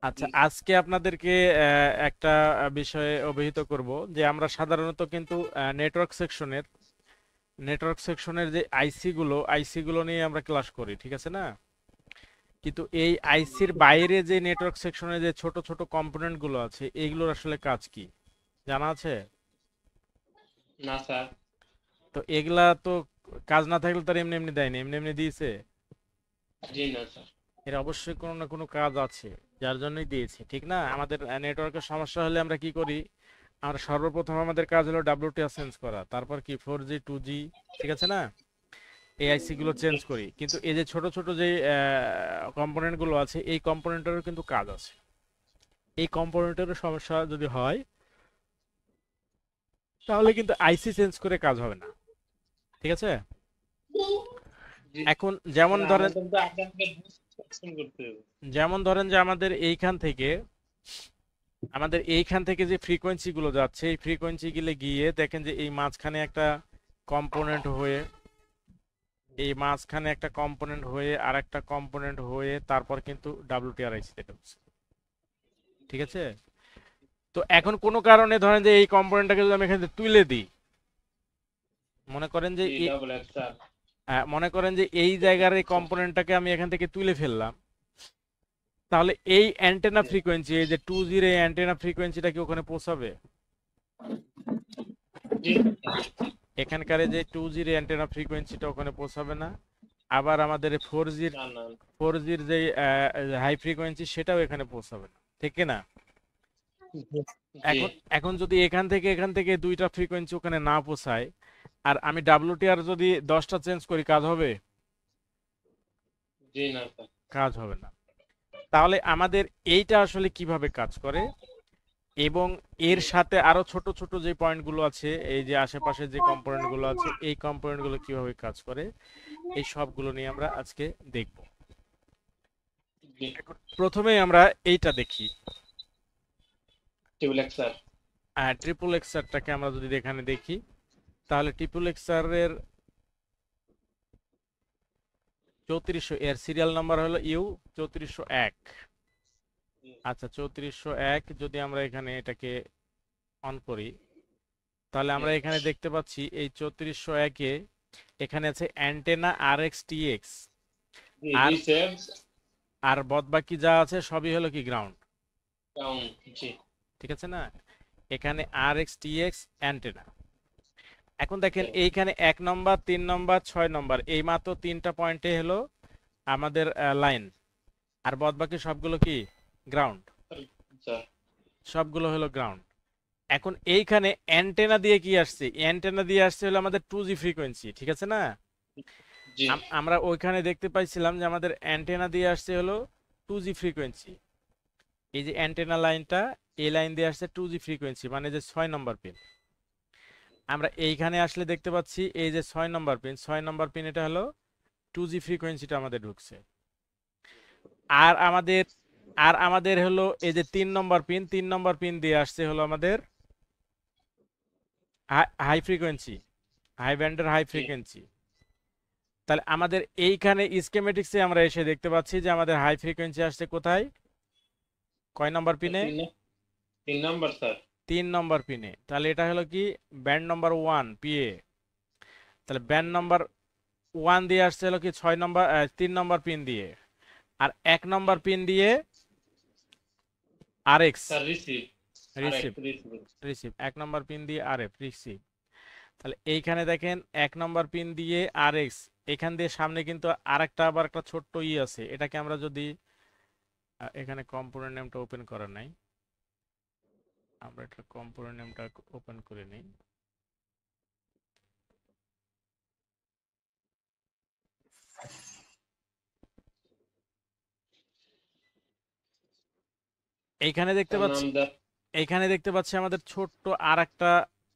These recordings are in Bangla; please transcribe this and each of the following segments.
আচ্ছা, আজকে আপনাদেরকে একটা বিষয়ে অবহিত করব যে আমরা সাধারণত কিন্তু নেটওয়ার্ক সেকশনের যে আইসি গুলো নিয়ে আমরা ক্লাস করি, ঠিক আছে না? কিন্তু এই আইসির বাইরে যে নেটওয়ার্ক সেকশনের যে ছোট ছোট কম্পোনেন্ট গুলো আছে এইগুলোর আসলে কাজ কি জানা আছে? না স্যার। তো এগুলা তো কাজ না থাকলে তার এমনি এমনি দেয়নি, এমনি এমনি দিয়েছে। জি না স্যার। এর অবশ্যই কোনো না কোনো কাজ আছে, যার জন্যই দিয়েছে, ঠিক না? আমাদের নেটওয়ার্কের সমস্যা হলে আমরা কি করি? আমরা সর্বপ্রথম আমাদের কাজ হলো ডাব্লিউটিআর চেঞ্জ করা, তারপর কি 4G 2G, ঠিক আছে না? এআইসি গুলো চেঞ্জ করি, কিন্তু এই যে ছোট ছোট যে কম্পোনেন্ট গুলো আছে এই কম্পোনেন্টেরও কিন্তু কাজ আছে। এই কম্পোনেন্টেরও সমস্যা যদি হয় তাহলে কিন্তু আইসি চেঞ্জ করে কাজ হবে না, ঠিক আছে? জি এখন যেমন স্যার, ধরেন, আমাদের তো আপনাকে বুস্ট করতে হবে। যে আমাদের এইখান থেকে যে ফ্রিকোয়েন্সি গুলো যাচ্ছে এই ফ্রিকোয়েন্সি গুলো গিয়ে দেখেন যে এই মাঝখানে একটা কম্পোনেন্ট হয়ে আর একটা কম্পোনেন্ট হয়ে তারপর কিন্তু ডাব্লিউটিআরআইসি তে ঢুকছে, ঠিক আছে? তো এখন কোনো কারণে ধরেন যে এই কম্পোনেন্টটাকে যদি আমি এখানে থেকে তুলে দিই, মনে করেন যে জি ডাবল এক্স স্যার। এই জায়গার এই কম্পোনেন্টটাকে আমি এখান থেকে তুলে ফেললাম, তাহলে এই অ্যান্টেনা ফ্রিকোয়েন্সি, এই যে 2G এই অ্যান্টেনা ফ্রিকোয়েন্সিটা কি ওখানে পৌঁছাবে? জি এখানকার এই যে 2G অ্যান্টেনা ফ্রিকোয়েন্সিটা ওখানে পৌঁছাবে না। আবার আমাদের না না। 4G যে হাই ফ্রিকোয়েন্সি সেটাও এখানে পৌঁছাবে না, ঠিক কি না? জি এখন এখন যদি এখান থেকে দুইটা ফ্রিকোয়েন্সি ওখানে না পৌঁছায় আর আমি ডাব্লিউটিআর যদি 10টা চেঞ্জ করি, কাজ হবে? জি না স্যার। কাজ হবে না। তাহলে আমাদের এইটা আসলে কিভাবে কাজ করে এবং এর জি সাথে আরো ছোট ছোট যে পয়েন্টগুলো আছে, এই যে আশেপাশে যে কম্পোনেন্টগুলো আছে এই কম্পোনেন্টগুলো কিভাবে কাজ করে, এই সবগুলো নিয়ে আমরা আজকে দেখব। জি এখন প্রথমেই আমরা এইটা দেখি। Double x sir. ট্রিপল এক্সারটাকে আমরা যদি এখানে দেখি, তাহলে ট্রিপল এক্সারের 3400 এর সিরিয়াল নাম্বার হলো U 3401। আচ্ছা, 3401 যদি আমরা এখানে এটাকে অন করি, তাহলে আমরা এখানে দেখতে পাচ্ছি এই 3401-এ এখানে আছে অ্যান্টেনা RxTx। জি আর রিসেভস আর বাদবাকি যা আছে সবই হলো কি গ্রাউন্ড, ডাউন। জি ঠিক আছে না? এখানে RxTx অ্যান্টেনা। এখন দেখেন স্যার। এইখানে 1 নম্বর, 3 নম্বর, 6 নম্বর এই মাত্র তিনটা পয়েন্টে হলো আমাদের লাইন, আর বাদবাকি সবগুলো কি গ্রাউন্ড, স্যার। সবগুলো হলো গ্রাউন্ড। এখন এইখানে অ্যান্টেনা দিয়ে কি আসছে? অ্যান্টেনা দিয়ে আসছে হলো আমাদের 2G ফ্রিকোয়েন্সি, ঠিক আছে না? জি আমরা ওইখানে দেখতে পাইছিলাম যে আমাদের অ্যান্টেনা দিয়ে আসছে হলো 2G ফ্রিকোয়েন্সি। এই যে অ্যান্টেনা লাইনটা, এই লাইন দিয়ে আসছে 2G ফ্রিকোয়েন্সি, মানে যে 6 নম্বর পিন। আমরা এইখানে আসলে দেখতে পাচ্ছি এই যে 6 নম্বর পিন এটা হলো 2G ফ্রিকোয়েন্সিটা আমাদের ঢুকছে। আর আমাদের আর আমাদের হলো এই যে 3 নম্বর পিন দিয়ে আসছে হলো আমাদের হাই ফ্রিকোয়েন্সি, হাই ব্যান্ডের হাই জি ফ্রিকোয়েন্সি। তাহলে আমাদের এইখানে স্কেমেটিক্সে আমরা এসে দেখতে পাচ্ছি যে আমাদের হাই ফ্রিকোয়েন্সি আসছে কোথায়, কয় নম্বর স্যার। পিনে? 3 নম্বর স্যার। 3 নম্বর পিনে। তাহলে এটা হলো কি ব্যান্ড নম্বর 1 PA। তাহলে ব্যান্ড নম্বর 1 দিয়ে আসছে হলো কি 3 নম্বর পিন দিয়ে, আর 1 নম্বর পিন দিয়ে RX স্যার রিসিভ আর রিসিভ, এক্স রিসিভ। রিসিভ 1 নম্বর পিন দিয়ে RF রিসিভ। তাহলে এইখানে দেখেন 1 নম্বর পিন দিয়ে RX, এখান দিয়ে সামনে কিন্তু আরেকটা আবার একটা ছোট্ট আছে, এটাকে আমরা যদি এখানে কম্পোনেন্ট নেমটা ওপেন করা নাই, আমরা এটা কম্পোনেন্ট নেমটা ওপেন করে নিই। এইখানে দেখতে স্যার পাচ্ছি নাম দা। এইখানে দেখতে পাচ্ছি আমাদের ছোট্ট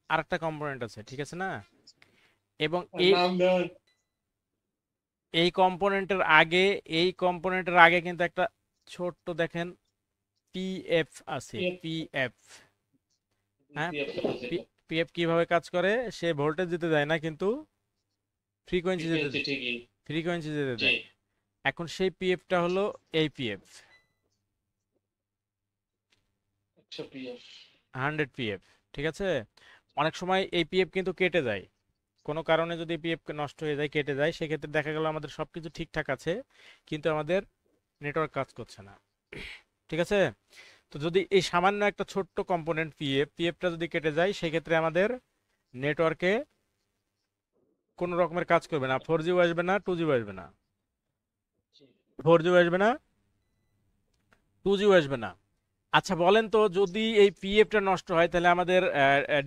আরেকটা কম্পোনেন্ট আছে, ঠিক আছে না? এবং স্যার এই নাম দেওয়ার। এই কম্পোনেন্টের আগে কিন্তু একটা ছোট্ট দেখেন পিএফ আছে, পিএফ। হ্যাঁ, রিসিভ আছে যেটা। পিএফ কিভাবে কাজ করে? সে ভোল্টেজ দিতে দেয় না, কিন্তু ফ্রিকোয়েন্সি যেতে ফ্রিকোয়েন্সি দেয়, ঠিকই। ফ্রিকোয়েন্সি যেতে জি দেয়। এখন সেই পিএফটা হলো এই পিএফ। পিএফ। 100 পিএফ, ঠিক আছে। অনেক সময় এই পিএফ কিন্তু কেটে যায়, কোনো কারণে যদি পিএফ নষ্ট হয়ে যায়, কেটে যায়, সেক্ষেত্রে দেখা গেল আমাদের সবকিছু ঠিকঠাক আছে কিন্তু আমাদের নেটওয়ার্ক কাজ করছে না, ঠিক আছে। তো যদি এই সামান্য একটা ছোট্ট কম্পোনেন্ট পিএফটা যদি কেটে যায়, সেক্ষেত্রে আমাদের নেটওয়ার্কে কোনো রকমের কাজ করবে না, 4Gও আসবে না, 2Gও আসবে না, 4Gও আসবে না, 2Gও আসবে না। আচ্ছা বলেন তো, যদি এই পিএফটা নষ্ট হয় তাহলে আমাদের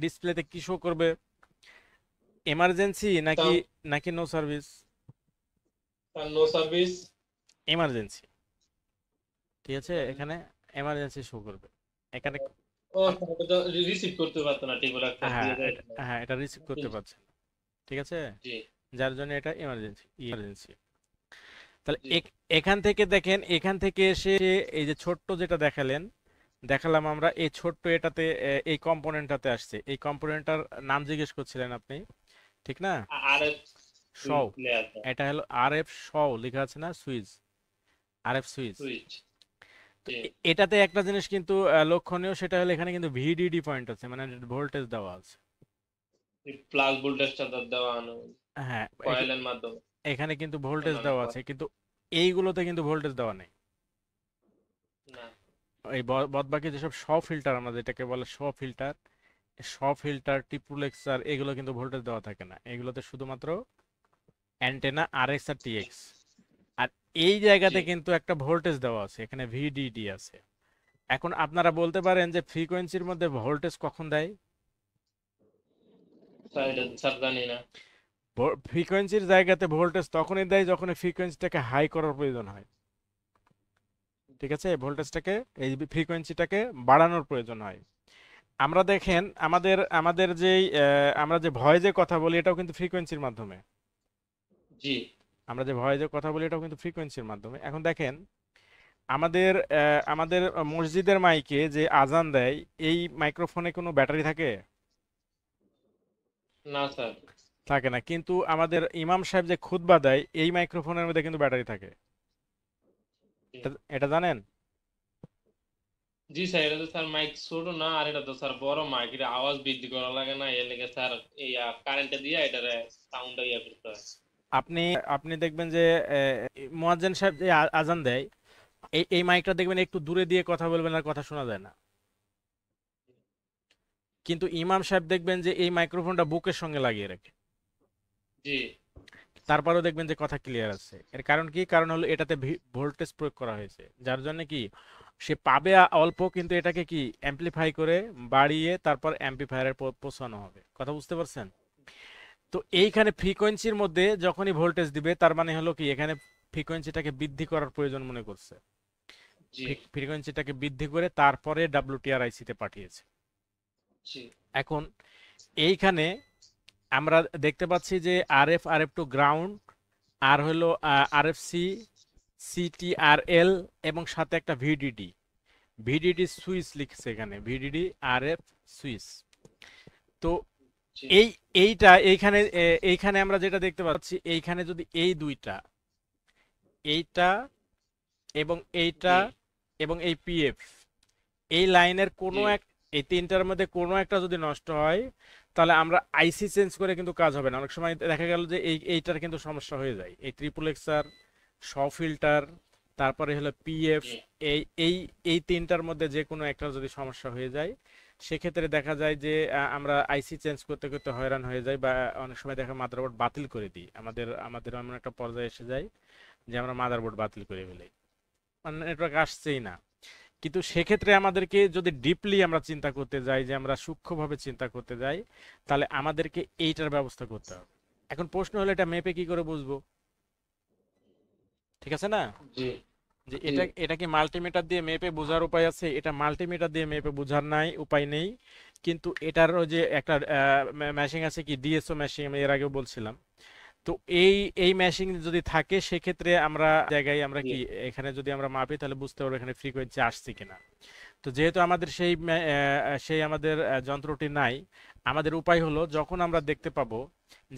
ডিসপ্লেতে কি শো করবে? এমার্জেন্সি নাকি, তার নাকি নো সার্ভিস? তার নো সার্ভিস। এমার্জেন্সি, ঠিক আছে, এখানে এমার্জেন্সি শো করবে এখানে। ও আম- রিসিভ করতে পারতো না ঠিক বলে একটা হ্যাঁ দিয়ে দেয়। হ্যাঁ, এটা রিসিভ করতে পারছে না, ঠিক আছে, জি যার জন্য এটা ইমার্জেন্সি। তাহলে জি এখান থেকে দেখেন, এখান থেকে এসে এই যে ছোট্ট যেটা দেখালাম আমরা, এই ছোট্ট এটাতে এই কম্পোনেন্টটাতে আসছে, এই কম্পোনেন্টটার নাম জিজ্ঞেস করছিলেন আপনি, ঠিক না? আর এফ শও, লেয়ার এটা হলো আরএফ শও লেখা আছে না, সুইচ, আরএফ সুইচ। সুইচ। তো জি এটাতে একটা জিনিস কিন্তু লক্ষণীয়, সেটা হলো এখানে কিন্তু ভিডিডি পয়েন্ট আছে, মানে ভোল্টেজ দেওয়া আছে। প্লাস ভোল্টেজটা দেওয়া আনো হ্যাঁ, কয়েলের মাধ্যমে। এখানে কিন্তু ভোল্টেজ না দেওয়া আছে, কিন্তু এইগুলোতে কিন্তু ভোল্টেজ দেওয়া নেই। না এই বাদবাকি যেসব ফিল্টার, আমরা যেটাকে বলে ফিল্টার, ফিল্টার, টিপ্রুলেক্সার, এগুলো কিন্তু ভোল্টেজ দেওয়া থাকে না, এগুলোতে শুধুমাত্র অ্যান্টেনা আরএক্স আর টিএক্স। আর এই জি জায়গাতে কিন্তু একটা ভোল্টেজ দেওয়া আছে, এখানে ভিডিডি আছে। এখন আপনারা বলতে পারেন যে ফ্রিকোয়েন্সির মধ্যে ভোল্টেজ কখন দেয়? স্যার এটা স্যার জানি না। ফ্রিকোয়েন্সির জায়গাতে ভোল্টেজ তখনই দেয় যখন ফ্রিকোয়েন্সিটাকে হাই করার প্রয়োজন হয়, ঠিক আছে, ভোল্টেজটাকে, এই ফ্রিকোয়েন্সিটাকে বাড়ানোর প্রয়োজন হয়। আমরা দেখেন আমাদের আমাদের যেই আমরা যে ভয়েসে কথা বলি, এটাও কিন্তু ফ্রিকোয়েন্সির মাধ্যমে। জি আমরা যে ভয়েসে কথা বলি, এটাও কিন্তু ফ্রিকোয়েন্সির মাধ্যমে। এখন দেখেন আমাদের আমাদের মসজিদের মাইকে যে আজান দেয়, এই মাইক্রোফোনে কোনো ব্যাটারি থাকে? না স্যার। থাকে না, কিন্তু আমাদের ইমাম সাহেব যে খুতবা দেয়, এই মাইক্রোফোনের মধ্যে কিন্তু ব্যাটারি থাকে। জি এটা জানেন? জি স্যার এটা তো স্যার মাইক ছোট না, আর এটা তো স্যার বড় মাইক, এটা আওয়াজ বৃদ্ধি করা লাগে না, এর লেগে স্যার এই কারেন্টে দিয়ে এটারে সাউন্ডটা করতে হয়। আপনি আপনি দেখবেন যে মুয়াজ্জিন সাহেব যে আজান দেয়, এই মাইকটা দেখবেন একটু দূরে দিয়ে কথা বলবেন আর কথা শোনা যায় না, কিন্তু ইমাম সাহেব দেখবেন যে এই মাইক্রোফোনটা বুকের সঙ্গে লাগিয়ে রাখে, জি তারপরেও দেখবেন যে কথা ক্লিয়ার আছে। এর কারণ কি? কারণ হলো এটাতে ভোল্টেজ প্রয়োগ করা হয়েছে, যার জন্য কি সে পাবে অল্প, কিন্তু এটাকে কি অ্যাম্পলিফাই করে বাড়িয়ে তারপর অ্যাম্পলিফায়ারে পৌঁছানো হবে। কথা বুঝতে পারছেন? তো এইখানে ফ্রিকোয়েন্সির মধ্যে যখনই ভোল্টেজ দিবে, তার মানে হলো কি এখানে ফ্রিকোয়েন্সিটাকে বৃদ্ধি করার প্রয়োজন মনে করছে, জি ফ্রিকোয়েন্সিটাকে বৃদ্ধি করে তারপরে ডাব্লিউটিআরআইসি তে পাঠিয়েছে। জি এখন এইখানে আমরা দেখতে পাচ্ছি যে আরএফ টু গ্রাউন্ড, আর হলো আরএফসি, সিটিআরএল, এবং সাথে একটা ভিডিডি সুইচ লিখছে এখানে, ভিডিডি আরএফ সুইচ। তো জি এই এইখানে এইখানে আমরা যেটা দেখতে পাচ্ছি, এইখানে যদি এই দুইটা, এইটা এবং এইটা জি এবং এই পিএফ, এই লাইনের কোনো জি এক, এই তিনটার মধ্যে কোনো একটা যদি নষ্ট হয়, তাহলে আমরা আইসি চেঞ্জ করে কিন্তু কাজ হবে না। অনেক সময় দেখা গেল যে এইটার কিন্তু সমস্যা হয়ে যায়, এই ট্রিপলেক্সার, ফিল্টার, তারপরে হলো পিএফ, জি এই এই এই তিনটার মধ্যে যে কোনো একটা যদি সমস্যা হয়ে যায়, সেক্ষেত্রে দেখা যায় যে আমরা আইসি চেঞ্জ করতে করতে হয়রান হয়ে যাই, বা অনেক সময় দেখা মাদারবোর্ড বাতিল করে দিই, আমাদের আমাদের এমন একটা পর্যায়ে এসে যায় যে আমরা মাদারবোর্ড বাতিল করে ফেলি, মানে নেটওয়ার্ক আসছেই না। কিন্তু সেক্ষেত্রে আমাদেরকে যদি ডিপলি আমরা চিন্তা করতে যাই, যে আমরা সূক্ষ্মভাবে চিন্তা করতে যাই, তাহলে আমাদেরকে এইটার ব্যবস্থা করতে হবে। এখন প্রশ্ন হলো, এটা মেপে কি করে বুঝবো? ঠিক আছে না, জি যে জি এটা এটা কি মাল্টিমিটার দিয়ে মেপে বোঝার উপায় আছে? এটা মাল্টিমিটার দিয়ে মেপে বোঝার নাই, উপায় নেই। কিন্তু এটার ওই যে একটা মেশিং আছে, কি ডিএসও মেশিং, আমি এর আগেও বলছিলাম। তো এই এই মেশিং যদি থাকে, সেক্ষেত্রে আমরা জায়গায় আমরা জি কি, এখানে যদি আমরা মাপি তাহলে বুঝতে পারবো এখানে ফ্রিকোয়েন্সি আসছে কিনা। তো যেহেতু আমাদের সেই আমাদের যন্ত্রটি নাই, আমাদের উপায় হলো, যখন আমরা দেখতে পাবো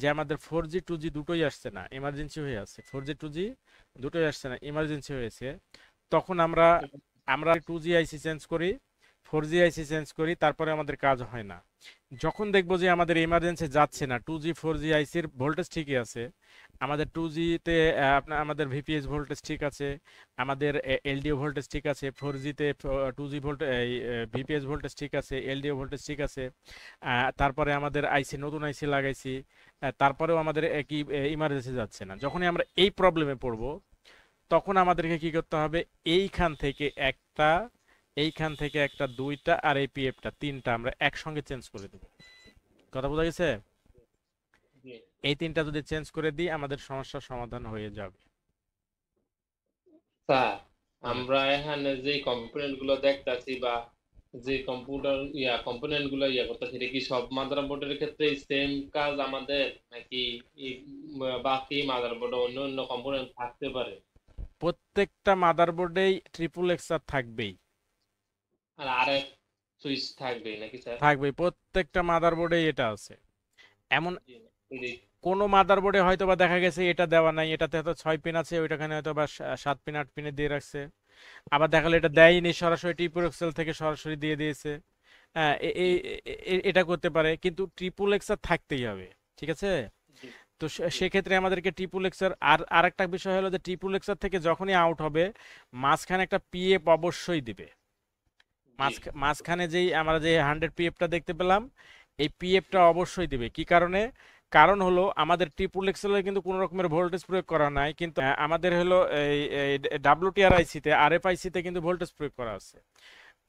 যে আমাদের 4G 2G দুটোই আসছে না, এমার্জেন্সি হয়ে আছে, 4G 2G দুটোই আসছে না, এমার্জেন্সি হয়েছে, তখন আমরা 2G আইসি চেঞ্জ করি, 4G আইসি চেঞ্জ করি, তারপরে আমাদের কাজ হয় না। যখন দেখবো যে আমাদের এমার্জেন্সি যাচ্ছে না, 2G 4G আইসির ভোল্টেজ ঠিকই আছে, আমাদের 2Gতে আপনার আমাদের ভিপিএস ভোল্টেজ ঠিক আছে, আমাদের এলডিও ভোল্টেজ ঠিক আছে, 4Gতে 2G ভোল্টেজ ভিপিএস ভোল্টেজ ঠিক আছে, এলডিও ভোল্টেজ ঠিক আছে, তারপরে আমাদের আইসি নতুন আইসি লাগাইছি, তারপরেও আমাদের কি ইমার্জেন্সি যাচ্ছে না, যখনই আমরা এই প্রবলেমে পড়বো তখন আমাদেরকে কি করতে হবে, এইখান থেকে একটা, এইখান থেকে একটা, দুইটা, আর এই পিএফটা তিনটা আমরা একসঙ্গে চেঞ্জ করে দেবো। কথা বোঝা গেছে? জি এই তিনটা যদি চেঞ্জ করে দিই আমাদের সমস্যার সমাধান হয়ে যাবে। স্যার, বলেন। আমরা এখানে যে কম্পোনেন্ট গুলো দেখতাছি বা যে কম্পিউটার কম্পোনেন্ট গুলো করতেছি, এটা কি সব মাদারবোর্ডের ক্ষেত্রে সেম কাজ আমাদের, নাকি এই বাকি মাদারবোর্ডে অন্য অন্য কম্পোনেন্ট থাকতে পারে? প্রত্যেকটা মাদারবোর্ডেই ট্রিপল এক্সআর থাকবেই। আর আরএফ সুইচ থাকবে নাকি স্যার? থাকবেই, প্রত্যেকটা মাদারবোর্ডেই এটা আছে। এমন জি, এই কোনো মাদারবোর্ডে হয়তো বা দেখা গেছে এটা দেওয়া নাই, এটাতে হয়তো 6 পিন আছে, ওইটাখানে হয়তো বা 7 পিন 8 পিনে দিয়ে রাখছে। আবার দেখা গেলো এটা দেয়নি, সরাসরি টিপোরেক্সেল থেকে সরাসরি দিয়ে দিয়েছে। হ্যাঁ, এটা করতে পারে, কিন্তু ট্রিপল এক্সআর থাকতেই হবে। ঠিক আছে? জি তো জি সেক্ষেত্রে আমাদেরকে ট্রিপল এক্সআর, আর আরেকটা বিষয় হলো যে ট্রিপল এক্সআর থেকে যখনই আউট হবে মাঝখানে একটা পিএফ অবশ্যই দিবে। জি মাঝখানে যেই আমরা যে 100 পিএফটা দেখতে পেলাম, এই পিএফটা অবশ্যই দিবে। কি কারণে? কারণ হলো আমাদের ট্রিপল এক্সেলের কিন্তু কোনো রকমের ভোল্টেজ প্রয়োগ করা নাই, কিন্তু আমাদের হলো এই ডাব্লিউটিআর আইসিতে, আরএফ আইসিতে কিন্তু ভোল্টেজ প্রয়োগ করা আছে।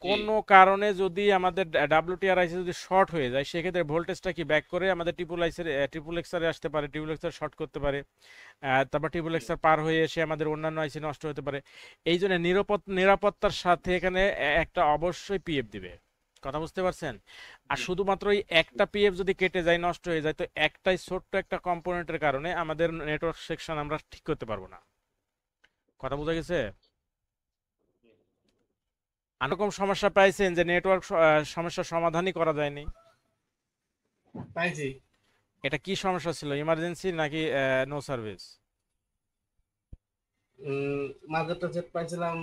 জি কোনো কারণে যদি আমাদের ডাব্লিউটিআর আইসি যদি শর্ট হয়ে যায়, সেক্ষেত্রে ভোল্টেজটা কি ব্যাক করে আমাদের ট্রিপল এক্সারে আসতে পারে, ট্রিপল এক্সার শর্ট করতে পারে, তারপর ট্রিপল জি এক্সার পার হয়ে এসে আমাদের অন্যান্য আইসি নষ্ট হতে পারে। এই জন্য নিরাপত্তার সাথে এখানে একটা অবশ্যই পিএফ দিবে। কথা বুঝতে পারছেন? আর জি শুধুমাত্র এই একটা পিএফ যদি কেটে যায়, নষ্ট হয়ে যায়, তো একটাই ছোট্ট একটা কম্পোনেন্টের কারণে আমাদের নেটওয়ার্ক সেকশন আমরা ঠিক করতে পারবো না। কথা বোঝা গেছে? এরকম সমস্যা পাইছেন যে নেটওয়ার্ক সমস্যার সমাধানই করা যায়নি? পাইছি। এটা কি সমস্যা ছিল, ইমার্জেন্সি নাকি নো সার্ভিস? মাঝেরটা সেট পাইছিলাম,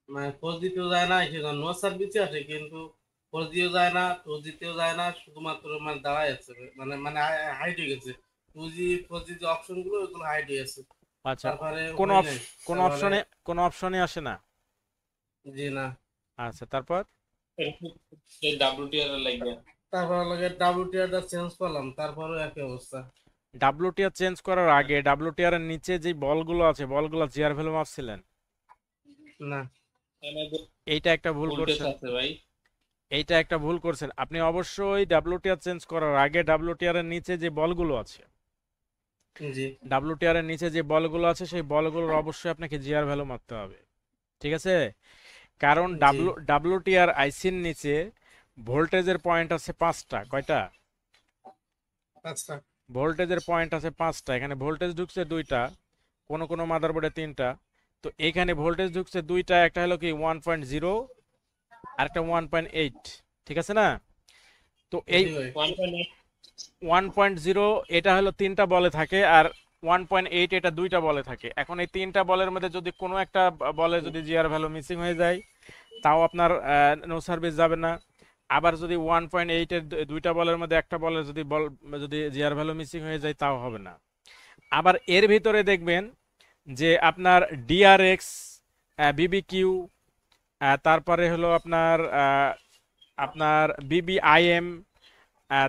মানে খোঁজ দিতেও যায় না, সেখানে নো সার্ভিসে আছে, কিন্তু খোঁজ দিতেও যায় না, খোঁজ দিতেও যায় না, শুধুমাত্র মানে দাঁড়ায় আছে, মানে মানে হাইড হয়ে গেছে। 2G 4G যে অপশন গুলো ওগুলো হাইড হয়ে গেছে। আচ্ছা, তারপরে কোন হয় নাই। তারপরে কোন অপশনে আসে না? জি না। আচ্ছা, তারপর? এই ডাব্লিউটিআর এর লাগবে। তারপর লাগে WTR চেঞ্জ করলাম, তারপরেও একই অবস্থা। ডাব্লিউটিআর চেঞ্জ করার আগে ডাব্লিউটিআর এর নিচে যে বলগুলো আছে, বলগুলো জিআর ভ্যালু মাপছিলেন? না। আমাদের এইটা একটা ভুল ভোল্টেজ করছেন। আছে ভাই। এইটা একটা ভুল করছেন, আপনি অবশ্যই ডাব্লিউটিআর চেঞ্জ করার আগে ডাব্লিউটিআর এর নিচে যে বলগুলো আছে, জি ডাব্লিউটিআর এর নিচে যে বলগুলো আছে সেই বলগুলোর অবশ্যই আপনাকে জিআর ভ্যালু মাপতে হবে। ঠিক আছে? কারণ জি ডাব্লিউটিআর আইসির নিচে ভোল্টেজের পয়েন্ট আছে 5টা। কয়টা? আচ্ছা। ভোল্টেজের পয়েন্ট আছে 5টা। এখানে ভোল্টেজ ঢুকছে 2টা, কোনো কোনো মাদারবোর্ডে 3টা। তো এইখানে ভোল্টেজ ঢুকছে 2টা, একটা হলো কি 1.0 আর একটা 1.8। ঠিক আছে না? তো এই জি ভাই। 1.8। 1.0 এটা হলো 3টা বলে থাকে, আর 1.8 এটা 2টা বলে থাকে। এখন এই 3টা বলের মধ্যে যদি কোনো একটা বলে যদি জিআর ভ্যালু মিসিং হয়ে যায়, তাও আপনার নো সার্ভিস যাবে না। আবার যদি 1.8 এর 2টা বলের মধ্যে একটা বলের যদি জিআর ভ্যালু মিসিং হয়ে যায়, তাও হবে না। আবার এর ভিতরে দেখবেন যে আপনার ডিআরএক্স, বিবিকিউ, তারপরে হলো আপনার আপনার বিবিআইএম,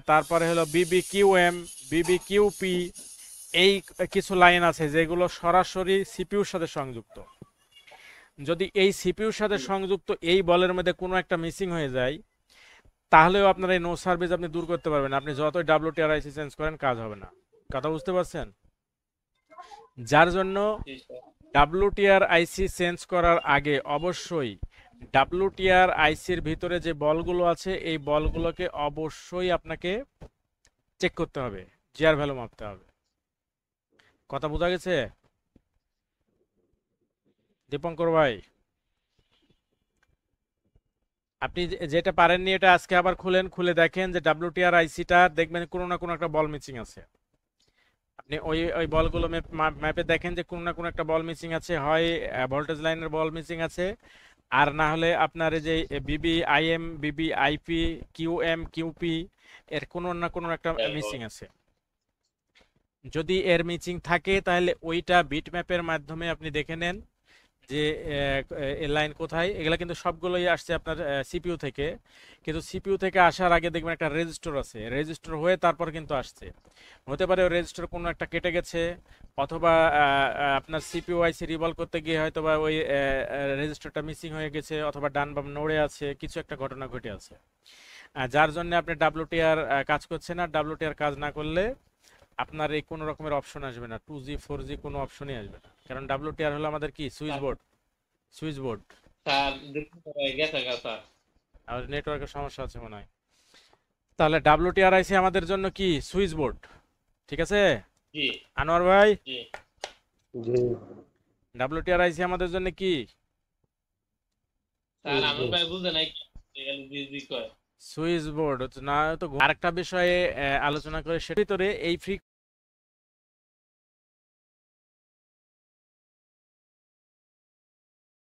তারপরে হলো বিবিকিউএম, বিবিকিউপি, এই কিছু লাইন আছে যেগুলো সরাসরি সিপিইউর সাথে সংযুক্ত। যদি এই সিপিইউর সাথে সংযুক্ত এই বলের মধ্যে কোনো একটা মিসিং হয়ে যায়, তাহলেও আপনার এই নো সার্ভিস আপনি দূর করতে পারবেন, আপনি যতই ডাব্লিউটিআর আইসি চেঞ্জ করেন কাজ হবে না। কথা বুঝতে পারছেন? যার জন্য জি স্যার। ডাব্লিউটিআর আইসি চেঞ্জ করার আগে অবশ্যই ডাব্লিউটিআর আইসির ভিতরে যে বলগুলো আছে এই বলগুলোকে অবশ্যই আপনাকে চেক করতে হবে, জিআর ভ্যালু মাপতে হবে। কথা বোঝা গেছে দীপঙ্কর ভাই? আপনি যেটা পারেননি এটা আজকে আবার খুলে দেখেন যে ডাব্লিউটিআর আইসিটা দেখবেন কোনো না কোনো একটা বল মিসিং আছে। আপনি ওই ওই বলগুলো ম্যাপে দেখেন যে কোনো না কোনো একটা বল মিসিং আছে, হয় ভোল্টেজ লাইনের বল মিসিং আছে, আর না হলে আপনার এই যে বিবি আইএম, বিবি আইপি, কিউএম, কিউপি এর কোনো না কোনো একটা মিসিং আছে। যদি এর মিসিং থাকে তাহলে ওইটা বিটম্যাপের মাধ্যমে আপনি দেখে নেন যে এ লাইন কোথায়। এগুলা কিন্তু সবগুলোই আসছে আপনার সিপিইউ থেকে, কিন্তু সিপিইউ থেকে আসার আগে দেখবেন একটা রেজিস্টার আছে, রেজিস্টার হয়ে তারপর কিন্তু আসছে। হতে পারে ওই রেজিস্টার কোনো একটা কেটে গেছে, অথবা আপনার সিপিইউ আইসি রিভলভ করতে গিয়ে হয়তো বা ওই রেজিস্টারটা মিসিং হয়ে গেছে, অথবা ডান বাম নড়ে আছে, কিছু একটা ঘটনা ঘটে আছে। যার জন্য আপনি ডাব্লিউটিআর কাজ করছে না। ডাব্লিউটিআর কাজ না করলে আপনার এই কোনো রকমের অপশন আসবে না, 2G 4G কোনো অপশনই আসবে না, কারণ ডাব্লিউটিআর হলো আমাদের কি switch board. Switch board. Sir দেখুন গেছে গা স্যার। আর নেটওয়ার্কের সমস্যা আছে মনে হয়। তাহলে ডাব্লিউটিআর আইসি আমাদের জন্য কি সুইচ বোর্ড, ঠিক আছে জি আনোয়ার ভাই? জি জি ডাব্লিউটিআর আইসি আমাদের জন্য কি স্যার আমার ভাই বুঝে নাই জি জি কয়। সুইচ বোর্ড না তো। আরেকটা বিষয়ে আলোচনা করে সেটার ভিতরে এই